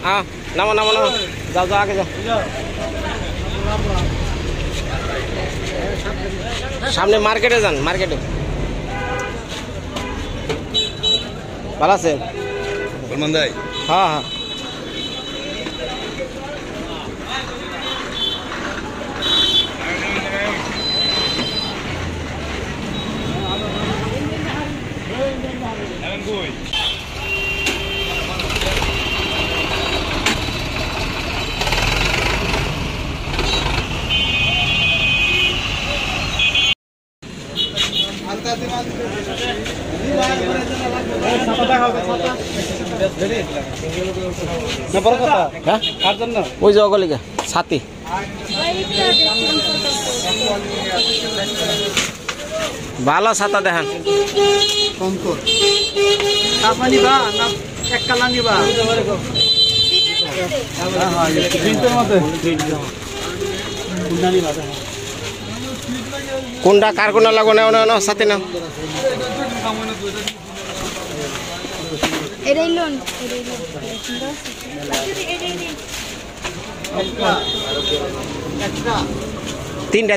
হ্যাঁ নামো নামো নামো যাও যাও আগে যাও সামনে মার্কেটে যান মার্কেটে ভালো আছেন হ্যাঁ হ্যাঁ ওই যে অগলিকা ছাতি ভালো ছাতা দেখান কোনটা কার কোনটা লাগো না সাথে না তিনটা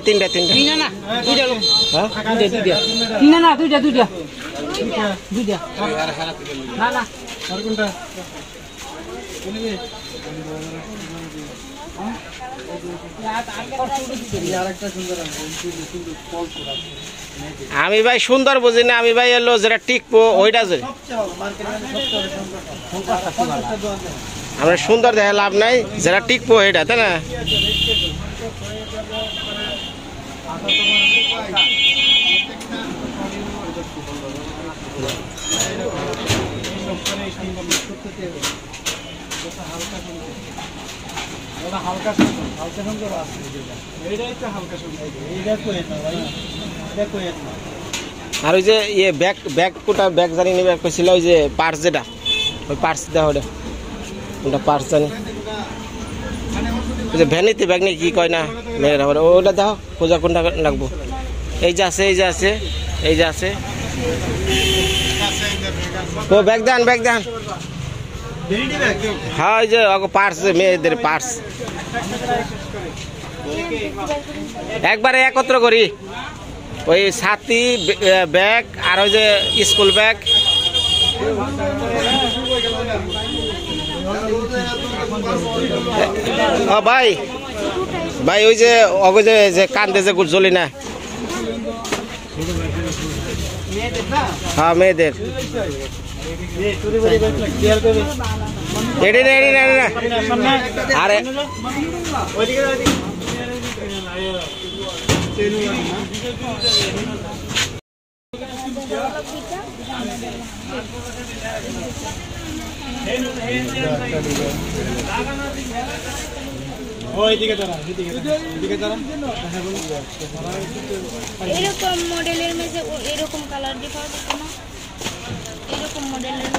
আমি ভাই সুন্দর বুঝি না আমি ভাই এলো যেটা টিকবো ওইটা যে আমরা সুন্দর দেখে লাভ নাই যেটা টিকবো ওইটা তাই না আর ওই যে ইয়ে ব্যাগ কোটা ব্যাগ জানি নিবে কইছিল ওই যে পার্স যেটা ওই পার্স দাও ওটা পার্স জানি ওই যে ভ্যানিতে ব্যাগ নিয়ে কি কয় না মেয়েরা ওটা দাও খোঁজা কোনটা লাগবো এই যে আছে ও ব্যাগ দেন হ্যাঁ ওই যে পার্স মেয়েদের পার্স একবারে একত্র করি ওই ছাতি ব্যাগ আর ওই যে স্কুল ব্যাগ ভাই ওই যে যে কান্দে যে জ্বলি না হ্যাঁ মেয়েদের আরে এরকম মডেলের মধ্যে এরকম কালার দিয়ে পাওয়া যাবে না এরকম মডেলের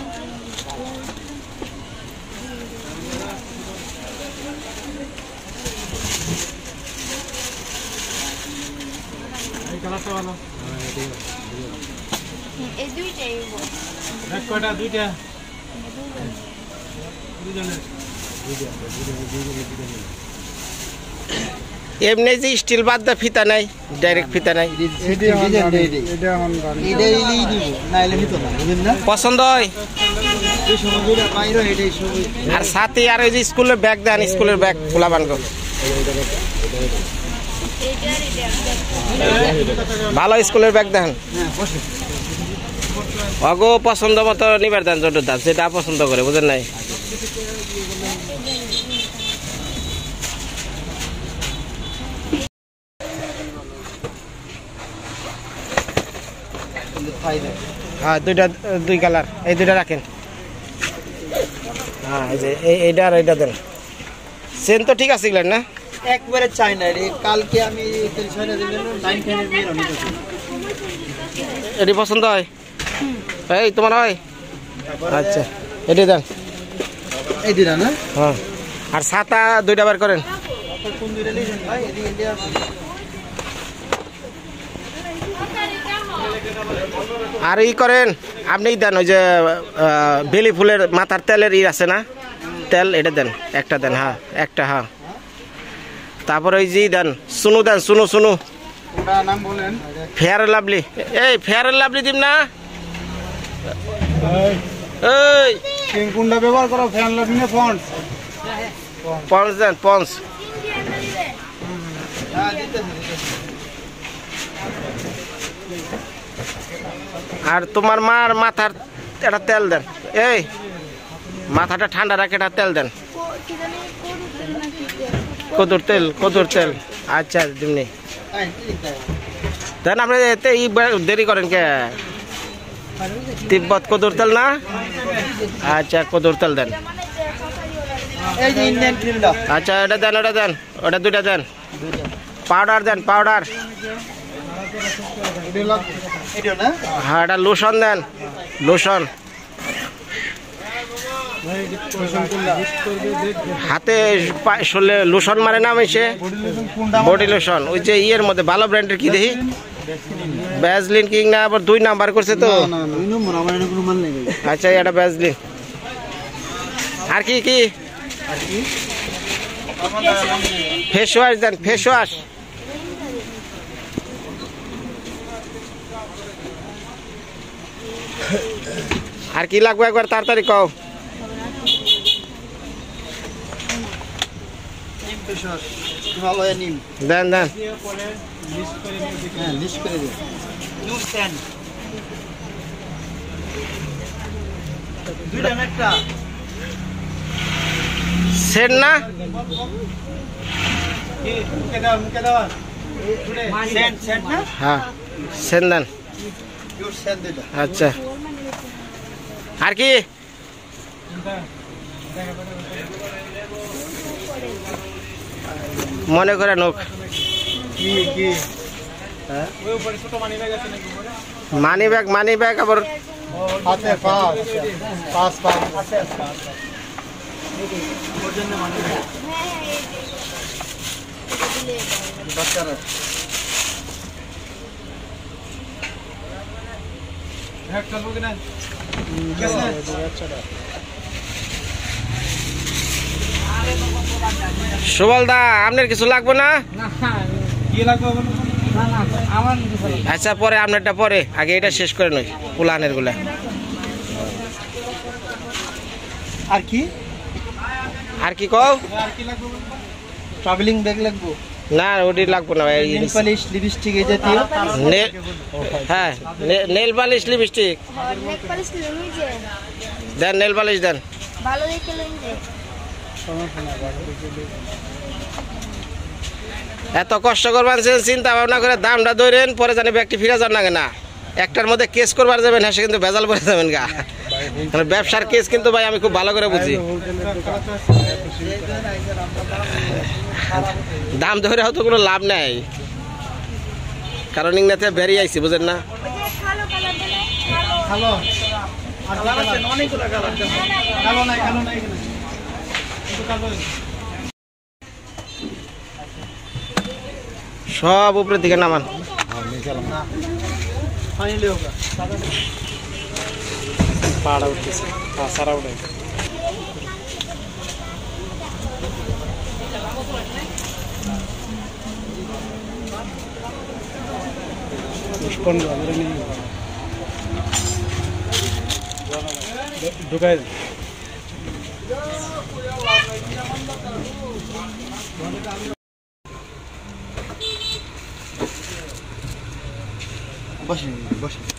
এই দুইটাই দুইটা এমনি যে স্টিল বাদ দা ফিতা নাই ডাইরেক্ট ফিতা নাই পছন্দ হয় আর সাথে আর ওই যে স্কুলের ব্যাগ দেন স্কুলের ব্যাগ খোলা বানগো ভালো স্কুলের ব্যাগ দেন অগো পছন্দ মতো নিবার দেন জোর দাম যেটা পছন্দ করে বুঝেন নাই হ্যাঁ দুই কালার এই দুইটা রাখেন হ্যাঁ এই যে এইটা আর এইটা দেন সেন তো ঠিক আছে না একবারে চাই না রে কালকে আমি এটি পছন্দ হয় এই তোমার হয় আচ্ছা এটি দেন এই দুইটা না হ্যাঁ আর ছাতা দুইটা বার করেন কোন দুইটা নিছেন ভাই এদিকে আর ই করেন আপনি দেন ওই যে বেলি ফুলের মাথার তেলের ই আছে না তেল এটা দেন, একটা দেন, হ্যাঁ একটা, হ্যাঁ। তারপর ওই যে দেন সুনু দেন, সুনু সুনু ওটা নাম বলেন। ফেয়ার অ্যান্ড লাভলি, এই ফেয়ার অ্যান্ড লাভলি দিম না, এই কোনটা ব্যবহার করো, ফ্যান লাভলি না পন্ডস? পন্স দেন, পন্স। আর তোমার মার মাথার একটা তেল দেন, এই মাথাটা ঠান্ডা রাখে একটা তেল দেন, কদুর তেল, কদুর তেল। আচ্ছা দিমনি দেন। আপনি এতে দেরি করেন কে? তিব্বত কদুর তেল না? আচ্ছা কদুর তেল দেন। এই যে ইন্ডিয়ান ক্রিমটা। আচ্ছা এটা দেন, ওটা দেন, ওটা দুইটা দেন। পাউডার দেন, পাউডার। এটা না? হ্যাঁ এটা লোশন দেন, লোশন। হাতে শরীরে লোশন মারে না মেশে, বডি লোশন। ওই যে ইয়ের মধ্যে ভালো ব্র্যান্ডের কি দেখি, ভ্যাসলিন কিং না, আবার 2 নাম্বার করছে তো। আচ্ছা এটা ভ্যাসলিন। আর কি কি? ফেস ওয়াশ দেন, ফেস ওয়াশ। আর কি লাগবে একবার তাড়াতাড়ি কও। দেন দেন। সেন না? হ্যাঁ সেন দেন। আচ্ছা আর কি? মনে করে নোক মানি ব্যাগ, মানি ব্যাগ আবার সুবল দা আপনার কিছু লাগবে না? আচ্ছা পরে আপনারটা পরে, আগে এটা শেষ করে নই পুলানের গুলা। আর কি? আর কি কও? ট্রাভেলিং ব্যাগ লাগবো না, ওটি লাগবো না ভাই। নেল পালিশ, লিপস্টিক এই জাতীয়। হ্যাঁ নেল পালিশ, লিপস্টিক দেন, নেল পালিশ দেন। ভালো দেখে লইন যে। এত কষ্ট করবার চিন্তা ভাবনা করে দামটা ধরেন, পরে জানি ব্যাগটি ফিরে যান না কেনা। একটার মধ্যে কেস করবার যাবেন, হ্যাঁ সে কিন্তু ভেজাল করে যাবেন গা। ব্যবসার কেস কিন্তু ভাই আমি খুব ভালো করে বুঝি। দাম ধরে হয়তো কোনো লাভ নাই, কারণ ইংনাতে বেরিয়ে আইছি বুঝেন না। সব উপরের দিকে নামান। পাড়া উঠতেছে, সারা উঠে। ঢুকাই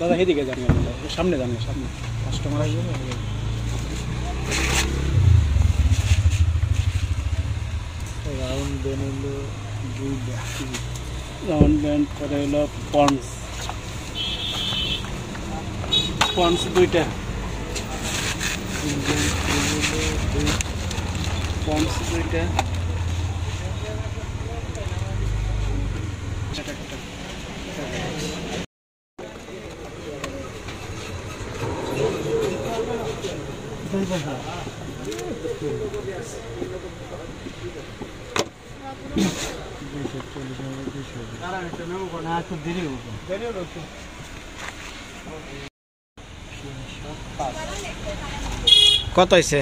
দাদা এদিকে জানি, সামনে জানি, সামনে কাস্টমার আসবে। রাউন্ড ব্যান্ড হলো দুইটা, রাউন্ড ব্যান্ড করে হলো পন্স, পন্স দুইটা, পন্স দুইটা। কত হয়েছে?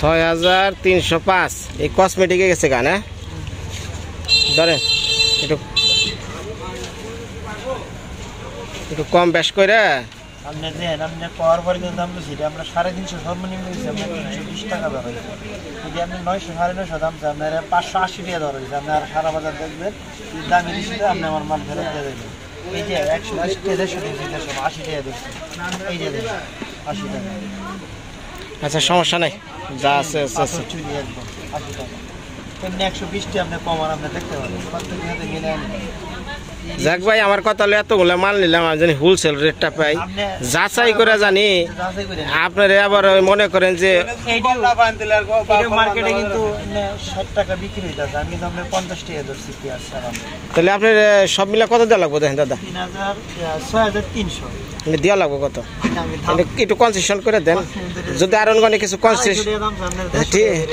6,305। এই কসমেটিকে গেছে গান। হ্যাঁ ধরেন একটু একটু কম বেশ করে। আপনি দেন, আপনি পাওয়ার পরে কিন্তু দাম বেশি। আমরা 350 সর্বনিম্ন হয়েছে, আপনার 320 টাকা দর হয়েছে। যদি আপনি 900 950 দাম চান, আপনার 580 টাকা দর হয়েছে। আপনি আর সারা বাজার দেখবেন দামি দিচ্ছি, আপনি আমার মাল ফেরত দিয়ে দেবেন। এই যে 120 টাকা 150 টাকা 80 টাকা দিচ্ছি, এই যে 80 টাকা। আচ্ছা সমস্যা নাই, যা আছে আছে। চুরি একদম 80 টাকা। এমনি 120 টাকা আপনি কমান, আপনি দেখতে পারেন প্রত্যেকের সাথে মিলে আনি। যাক ভাই, আমার কথা হলো এতগুলো মাল নিলাম, আমি জানি হোলসেল রেটটা পাই, যাচাই করে জানি। আপনারা আবার মনে করেন যে মার্কেটে কিন্তু 60 টাকা বিক্রি হইতেছে, আমি কিন্তু আপনার 50 টাকা ধরছি পেঁয়াজ সারা। তাহলে আপনার সব মিলে কত দেওয়া লাগবো দেখেন দাদা? 6,300 দেওয়া লাগবো কত? একটু কনসেশন করে দেন, যদি আর অন্য কিছু কনসেশন।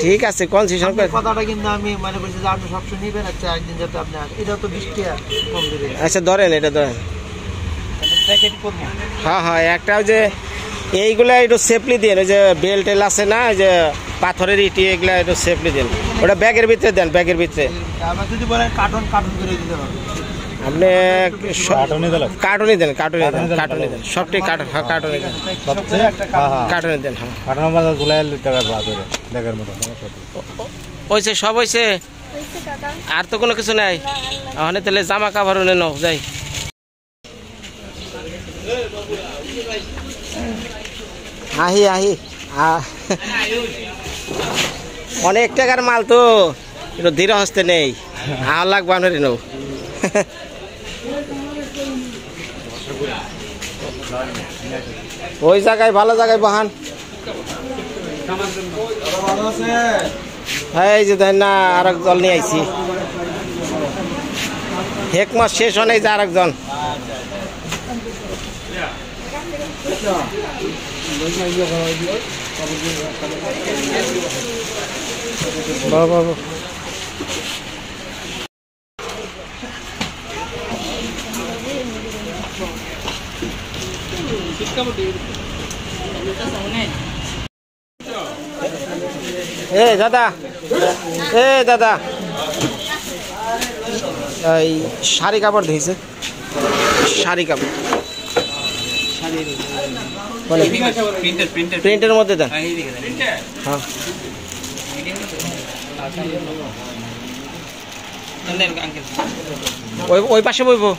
ঠিক আছে, কনসেশন করে। কথাটা কিন্তু আমি মনে করছি যে আপনি সবসময় নিবেন। আচ্ছা একদিন যাতে আপনি এটা তো 20 টাকা কম দিবেন। আচ্ছা ধরেন, এটা ধরেন। প্যাকেট করব। হ্যাঁ হ্যাঁ, একটা ওই যে এইগুলা একটু সেফলি দিন, ওই যে বেল টেল আছে না, ওই যে পাথরের ইটি, এগুলা একটু সেফলি দিন। ওটা ব্যাগের ভিতরে দেন, ব্যাগের ভিতরে। আবার যদি বলেন কার্টন করে দিতে হবে। আপনি কার্টুনই দেন, কার্টুনই দেন, কার্টুনই দেন, সবটাই কার্টুন। হ্যাঁ কার্টুনই দেন, কার্টুনই দেন। হ্যাঁ হয়েছে, সব হয়েছে, আর তো কোনো কিছু নাই। ওখানে তাহলে জামা কাপড় নাও যাই। আহি আহি অনেক টাকার মাল তো, একটু ধীরে হস্তে নেই। আর লাগবে আপনার নেও। ওই জায়গায় ভালো জায়গায় বহান। এই যে দেন না, আর এক দল নিয়ে আইছি। এক মাস শেষ হয় যে আর একজন। বাবা দাদা, দাদা, এই শাড়ি কাপড় দিয়েছে, শাড়ি কাপড় প্রিন্টের মধ্যে দেন। হ্যাঁ ওই পাশে বইবো,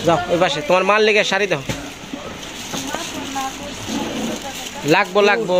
যাও ওই পাশে। তোমার মাল লেগে শাড়ি দাও। লাগবো লাগবো।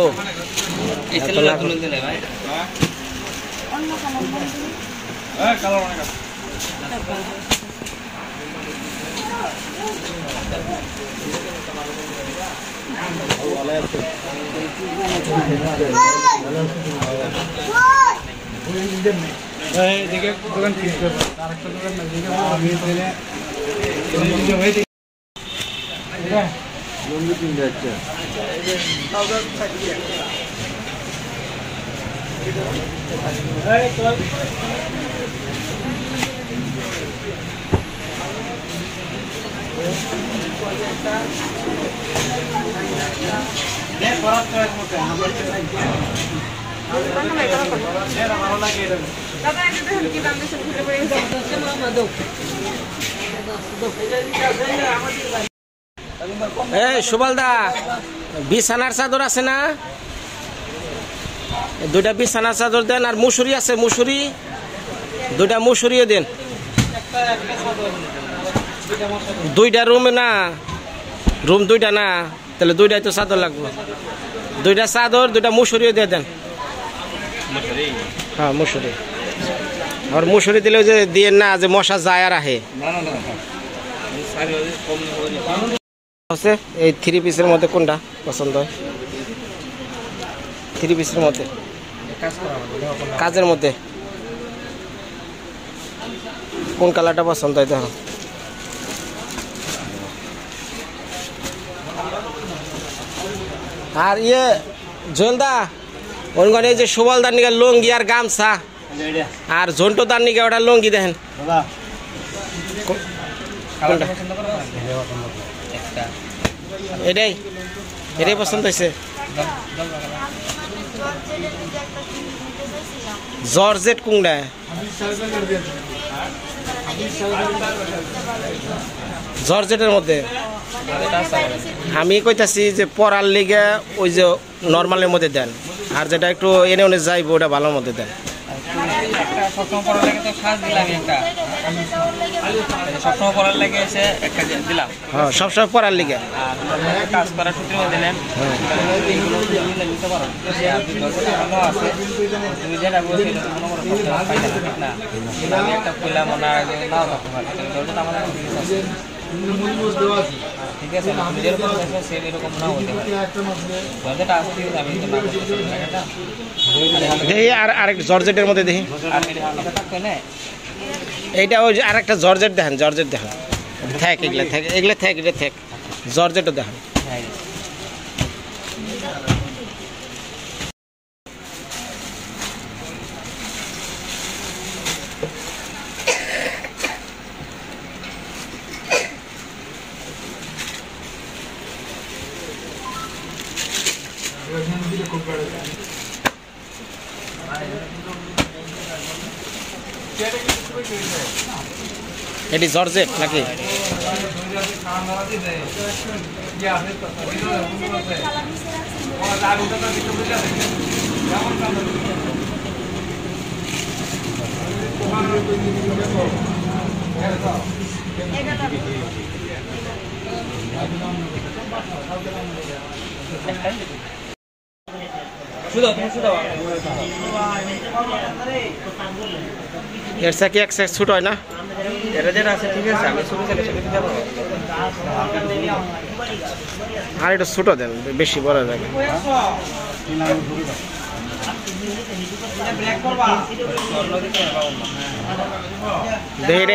সুবলদা, বিছানার চাদর আছে না? দুইটা বিছানার চাদর দেন। আর মুসুরি আছে, মুসুরি দুইটা, মুসুরিও দেন। দুইটা রুমে না, রুম দুইটা না, তাহলে দুইটাই তো চাদর লাগবে। দুইটা চাদর, দুইটা মুসুরিও দিয়ে দেন। হ্যাঁ মুসুরি। আর মুসুরি দিলেও যে দিয়ে না, যে মশা যায় আর আহে। এই 3 পিসের মধ্যে কোনটা পছন্দ হয়? 3 পিসের মধ্যে, কাজের মধ্যে কোন কালারটা পছন্দ হয় দেখো। আর ইয়ে জলদা, ওই যে সুবলদার নিকে লঙ্গি আর গামছা, আর ঝন্টুদার নিকে ওটা লঙ্গি দেখেন। এটাই এটাই পছন্দ হয়েছে। জর্জেট কুংড়া জর্জেটের মধ্যে আমি কইতাছি যে পরার লিগে ওই যে নর্মালের মধ্যে দেন, আর যেটা একটু এনে ওনে যাইব ওটা ভালোর মধ্যে দেন। সবসময় পড়ার লাগে তো সাজ দিলাম একটা, সবসময় পড়ার লাগে এসে একটা দিলাম। হ্যাঁ সবসময় পরার লিগে আর কাজ করার সূত্রে দিলেন এইগুলো নিতে পারো। আছে তুমি যেটা বলছি মনে করো ঠিক না, আমি একটা খুললাম ওনার নাও থাকতে পারে দরজা আমার ঠিক আছে, তুমি যেরকম সেম এরকম নাও হতে পারে। দরজাটা আসতে আমি তো না দেখি আর আরেক জর্জেটের মধ্যে দেখি। আর এটা থাকবে না, এইটা ওই যে আরেকটা জর্জেট দেখেন, জর্জেট দেখেন থাক, এগুলো থাক, এগুলো থাক, এটা থাক, জর্জেটও দেখেন। হ্যাঁ এটি জর্জেট নাকি? এর সাথে এক সাইজ ছোট হয় না? এটা যেটা আছে ঠিক আছে, আমি শুরু থেকে ছোট দিতে পারবো। আর এটা ছোট দেন, বেশি বড় লাগে।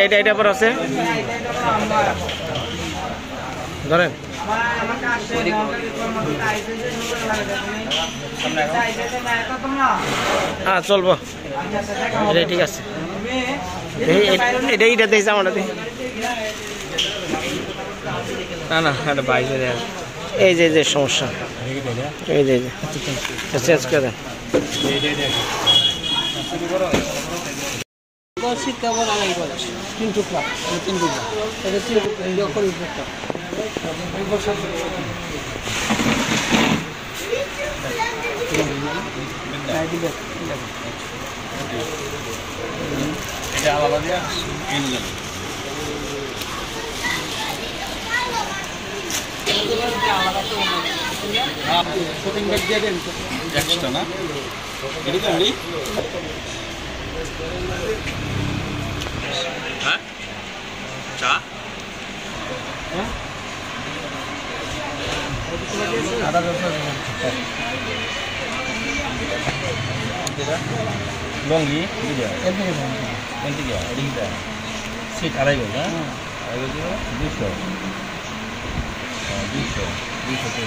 এটা এটা পর আছে ধরেন। হ্যাঁ চলবো, এটাই ঠিক আছে। এটা এইটা দেখছি আমার না না এটা 22,000। এই যে সমস্যা, এই যে চেঞ্জ করে দেন। এক্সট্রা না এটা তো হ্যাঁ চা লঙ্গি সিট আড়াই গজ, হ্যাঁ আড়াই গজ 200 200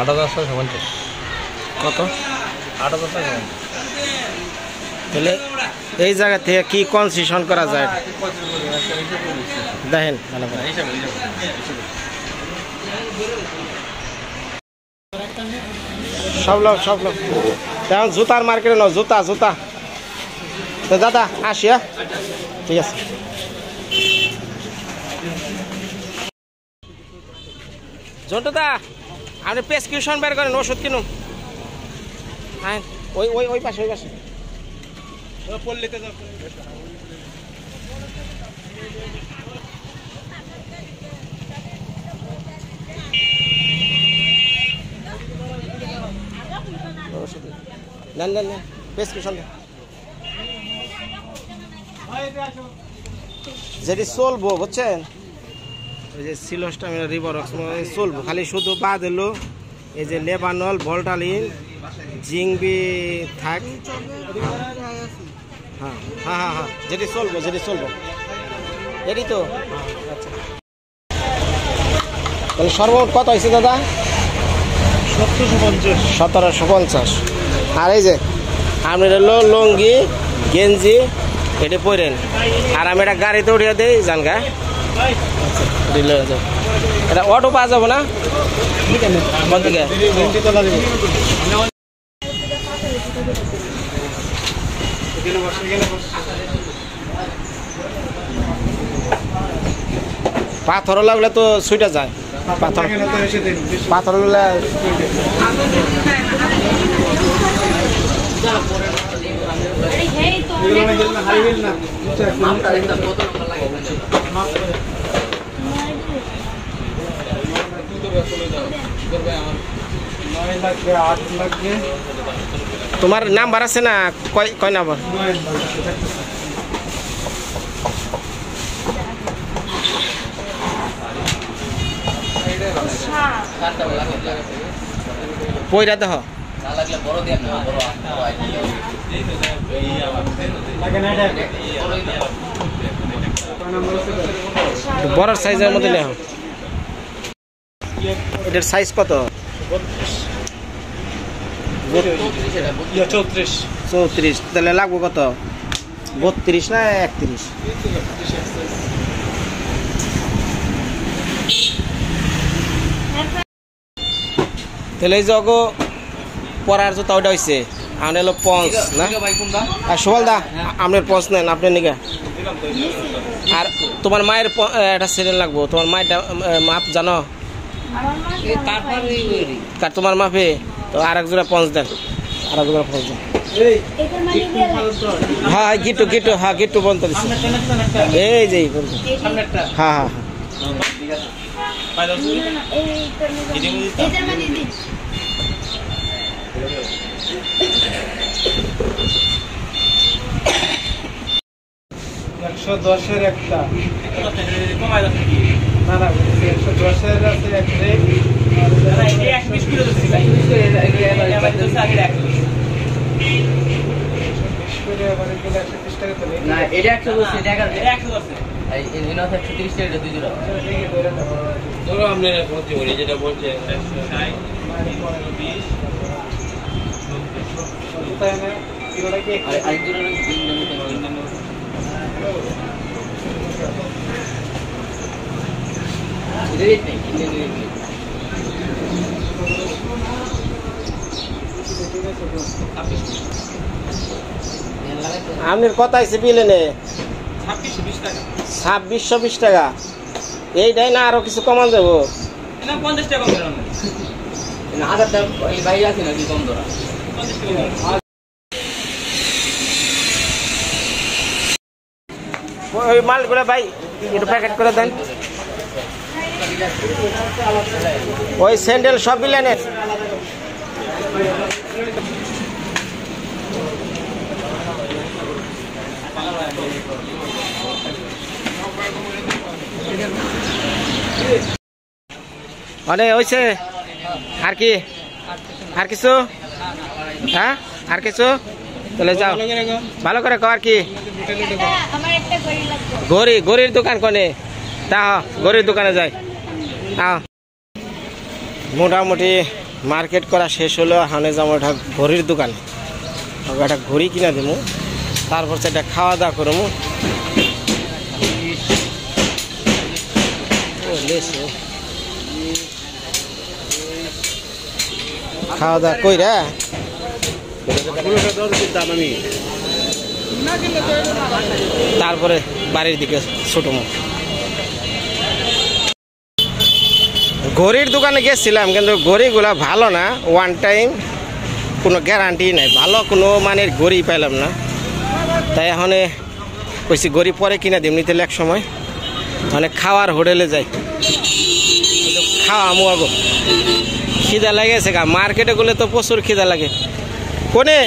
8,050 কত? 8,050 তাহলে এই জায়গা থেকে কি কনসেশন করা যায় দেখেন ভালো করে। সব লোক তেমন জুতার মার্কেটে নাও, জুতা তো দাদা আসি, হ্যাঁ ঠিক আছে। জন্টুদা আপনি প্রেসক্রিপশন বের করেন, ওষুধ কিনুন। হ্যাঁ ওই পাশে পল্লীতে যাও। নেন প্রেসক্রিপশন যেটি চলবো বুঝছেন, ওই যে সিলোস্টামিন রিভারক্স চলবো, খালি শুধু বাদ এলো এই যে লেবানল, ভল্টালিন, জিংবি থাক। হ্যাঁ যেটি চলবো এটি তো। আচ্ছা তাহলে সর্বমোট কত হয়েছে দাদা? 1750। আর এই যে আপনি হলো লুঙ্গি গেঞ্জি এটি পরেন, আর আমি এটা গাড়িতে উঠিয়ে দিই জানগা। এটা অটো পাওয়া যাবো না কোন থেকে? পাথর লাগলে তো সুইটা যায়, পাথর গুলা তোমার নাম্বার আছে না? কয় নাম্বার? পয়রা দেখ বড় সাইজের মধ্যে নেও। এটার সাইজ কত? 34। তাহলে লাগবো কত? 32 না 31? তাহলে এই যে পরার জুতা ওটা হয়েছে আমার হলো পঞ্চ না? আর সোহাল দা আপনার পঞ্চ নেন আপনার নিকা। আর তোমার মায়ের একটা সিরিয়াল লাগবো, তোমার মায়েরটা মাপ জানো? তোমার মাপে তো আর এক জোড়া পঞ্চ দেন, আর এক জোড়া পঞ্চ দেন। হ্যাঁ গিট্টু গিট্টু, হ্যাঁ গিট্টু বলতে দিচ্ছি। এই যে হ্যাঁ হ্যাঁ $110 একটা না না 110 আছে এক রেট না এটা 110 টাকা, এটা 110 এই ইনো 130 টাকা দুই জোড়া ধরো আপনি বলতে বলি যেটা বলছে 160 20 তাই না কিলোটা কি আর জোড়া না রেট নেই আপনার কত আছে বিলে নে? 2620 2620 টাকা। টাকা। এইটাই না আরো কিছু কমান যাবো? না 50 টাকা কম দেন না, আদার দাম এই বাইরে আছে নাকি কম ধরা 50 টাকা। ওই মালগুলো ভাই একটু প্যাকেট করে দেন। ওই স্যান্ডেল সব বিলে নে। মানে হয়েছে আর কি? আর কিছু? হ্যাঁ আর কিছু? তাহলে যাও ভালো করে কর। কি আমার একটা ঘড়ি লাগবে। ঘড়ির দোকান কোনে? তা ঘড়ির দোকানে যাই। মোটামুটি মার্কেট করা শেষ হলো, হানে যাবো একটা ঘড়ির দোকানে, একটা ঘড়ি কিনা দেবো, তারপর সেটা খাওয়া দাওয়া করবো। খাওয়া দাওয়া কইরা তারপরে বাড়ির দিকে ছুটবো। ঘড়ির দোকানে গেছিলাম কিন্তু ঘড়িগুলা ভালো না, ওয়ান টাইম কোনো গ্যারান্টি নাই, ভালো কোনো মানের ঘড়ি পাইলাম না। তাই এখন কইছি ঘড়ি পরে কিনা দিম, নিতে এক সময় মানে খাওয়ার হোটেলে যাই, খাওয়া আমো খিদা লাগেছে গা। মার্কেটে গেলে তো প্রচুর খিদা লাগে। কোনে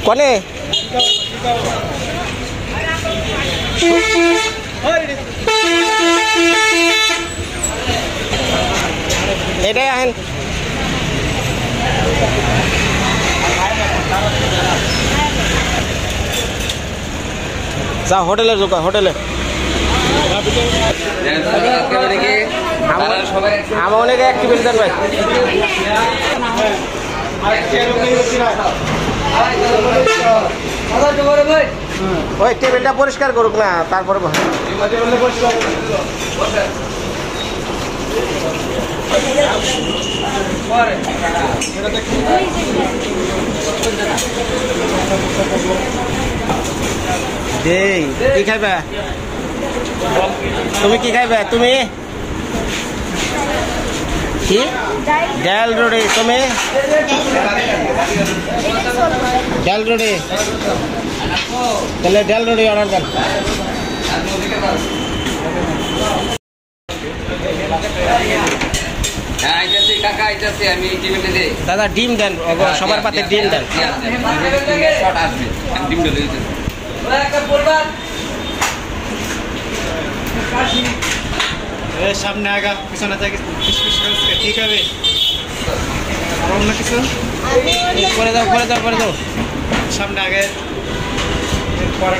কোনে এটাই আহেন। যা হোটেলের দোকান, হোটেলে আমার অনেক অ্যাক্টিভিটি দেন ভাই। ওই টেবিলটা পরিষ্কার করুক না, তারপরে দেই। কি খাইবা তুমি? কি খাইবা তুমি? কি ডাল রুটি? তুমি ডাল রুটি? তাহলে ডাল রুটি অর্ডার দেন। দাদা ডিম দেন, সবার পাতে ডিম দেন। সামনে আগা পিছনে থেকে ঠিক হবে। অন্য কিছু করে দাও, করে দাও, করে দাও। সামনে আগে পরে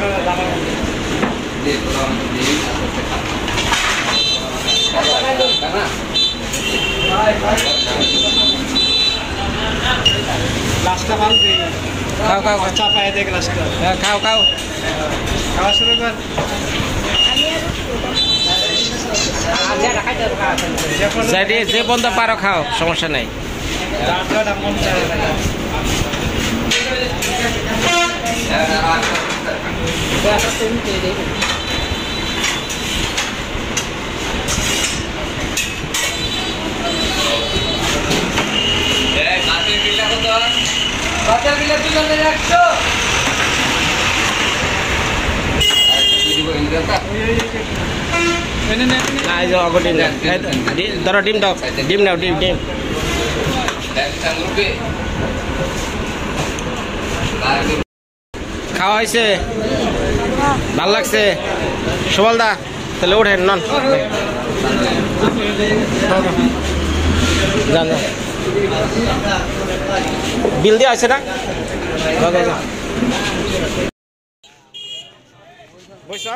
গ্লাসটা ভালো খাও খাও খাও, চাপায় দেয় গ্লাসটা। খাও খাও, খাওয়া শুরু কর। যে বন্ধ পারো খাও, সমস্যা নাই। মন চায় ধরো ডিম দাও, ডিম নাও, ডিম ডিম। খাওয়া হয়েছে? ভাল লাগছে? সুবল দা তাহলে ওঠেন, নন যান। বিল দেওয়া হয়েছে না? বুঝছ,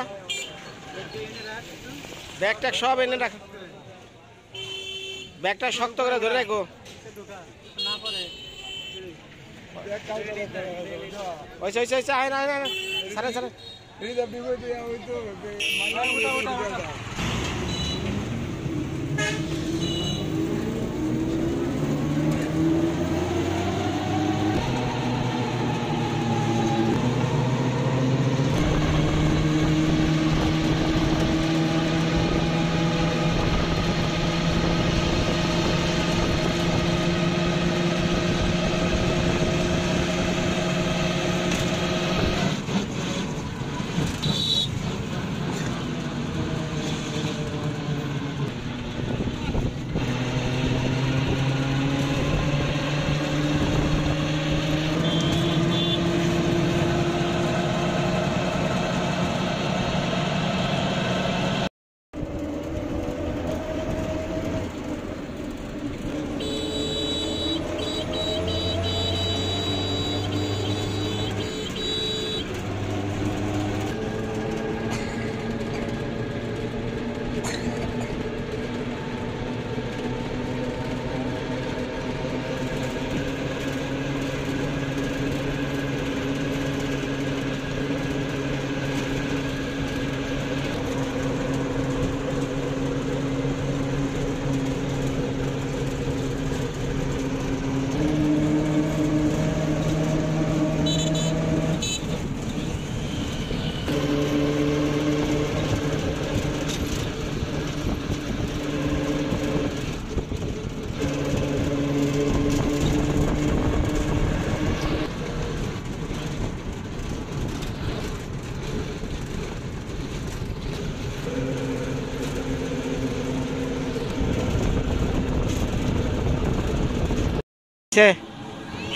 ব্যাগটা সব এনে রাখ, ব্যাগটা শক্ত করে ধরে রাখো। আয় না, সারে সারে।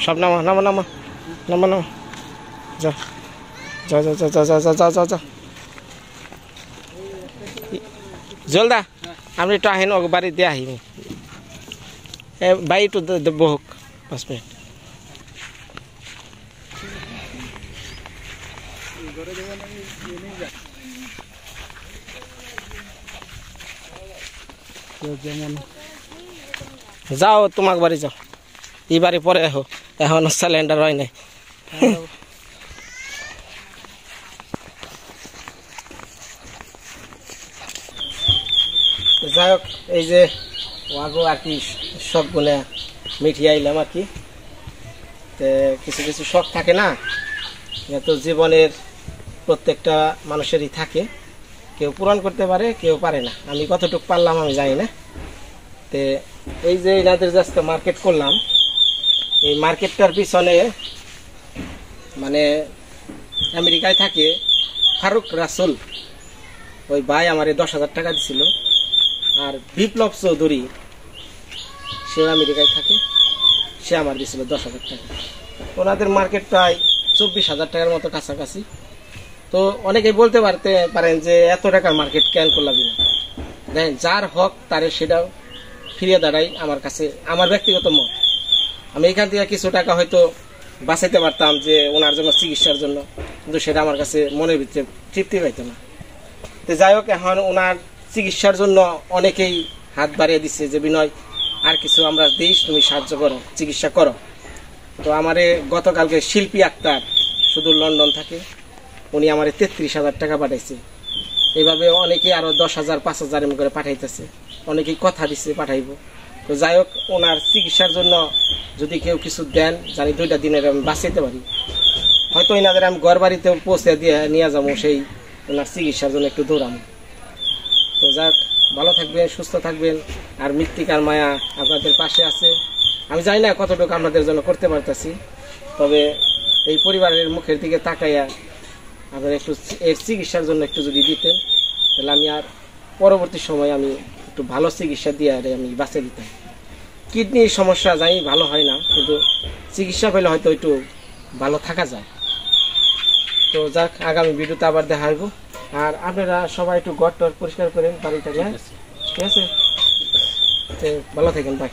সব নামা নামা নামা নামা নামা, যাও যাও যাও যাও যাও যাও যাও যাও যাও। জলদা আমি একটু আহিন, বাড়ি দিয়ে আহিম। বাড়ি একটু বহুক 5 মিনিট। কেউ যেমন যাও তোমাক বাড়ি যাও, এই বাড়ি পরে এহো, এখন সিলিন্ডার হয় নাই। যাই হোক, এই যে ওয়াগো আর কি শখ গুলো মিঠিয়ে আইলাম আর কি। কিছু কিছু শখ থাকে না, তো জীবনের প্রত্যেকটা মানুষেরই থাকে, কেউ পূরণ করতে পারে কেউ পারে না। আমি কতটুকু পারলাম আমি জানি না। তো এই যে এনাদের আজকে মার্কেট করলাম, এই মার্কেটটার পিছনে মানে আমেরিকায় থাকে ফারুক রাসুল, ওই ভাই আমার 10,000 টাকা দিছিল। আর বিপ্লব চৌধুরী, সেও আমেরিকায় থাকে, সে আমার দিছিল 10,000 টাকা। ওনাদের মার্কেট প্রায় 24,000 টাকার মতো কাছাকাছি। তো অনেকে বলতে পারেন যে এত টাকার মার্কেট কেন করলাম না। দেখেন, যার হক তারে সেটাও ফিরিয়ে দাঁড়াই আমার কাছে, আমার ব্যক্তিগত মত। আমি এখান থেকে কিছু টাকা হয়তো বাঁচাইতে পারতাম যে ওনার জন্য, চিকিৎসার জন্য, কিন্তু সেটা আমার কাছে মনের ভিতরে তৃপ্তি পাইতো না। তো যাই হোক, এখন ওনার চিকিৎসার জন্য অনেকেই হাত বাড়িয়ে দিচ্ছে যে বিনয় আর কিছু আমরা দিস, তুমি সাহায্য করো, চিকিৎসা করো। তো আমারে গতকালকে শিল্পী আক্তার, শুধু লন্ডন থাকে, উনি আমার 33,000 টাকা পাঠাইছে। এইভাবে অনেকে আরো 10,000 5,000 এমন করে পাঠাইতেছে, অনেকেই কথা দিচ্ছে পাঠাইব। তো যাই হোক, ওনার চিকিৎসার জন্য যদি কেউ কিছু দেন, জানি 2টা দিনের আমি বাঁচাইতে পারি, হয়তো এনাদের আমি ঘর বাড়িতে পৌঁছে দিয়ে নিয়ে যাবো, সেই ওনার চিকিৎসার জন্য একটু দৌড়াবো। তো যাক, ভালো থাকবেন, সুস্থ থাকবেন। আর মৃত্তিকার মায়া আপনাদের পাশে আছে। আমি জানি না কতটুকু আপনাদের জন্য করতে পারতেছি, তবে এই পরিবারের মুখের দিকে তাকাইয়া আপনারা একটু এর চিকিৎসার জন্য একটু যদি দিতেন, তাহলে আমি আর পরবর্তী সময় আমি একটু ভালো চিকিৎসা দিয়ে আমি বাঁচিয়ে দিতাম। কিডনির সমস্যা জানি ভালো হয় না, কিন্তু চিকিৎসা পেলে হয়তো একটু ভালো থাকা যায়। তো যাক, আগামী ভিডিওতে আবার দেখা হইব। আর আপনারা সবাই একটু ঘর টর পরিষ্কার করেন বাড়িটাকে, ঠিক আছে? ভালো থাকেন, বাই।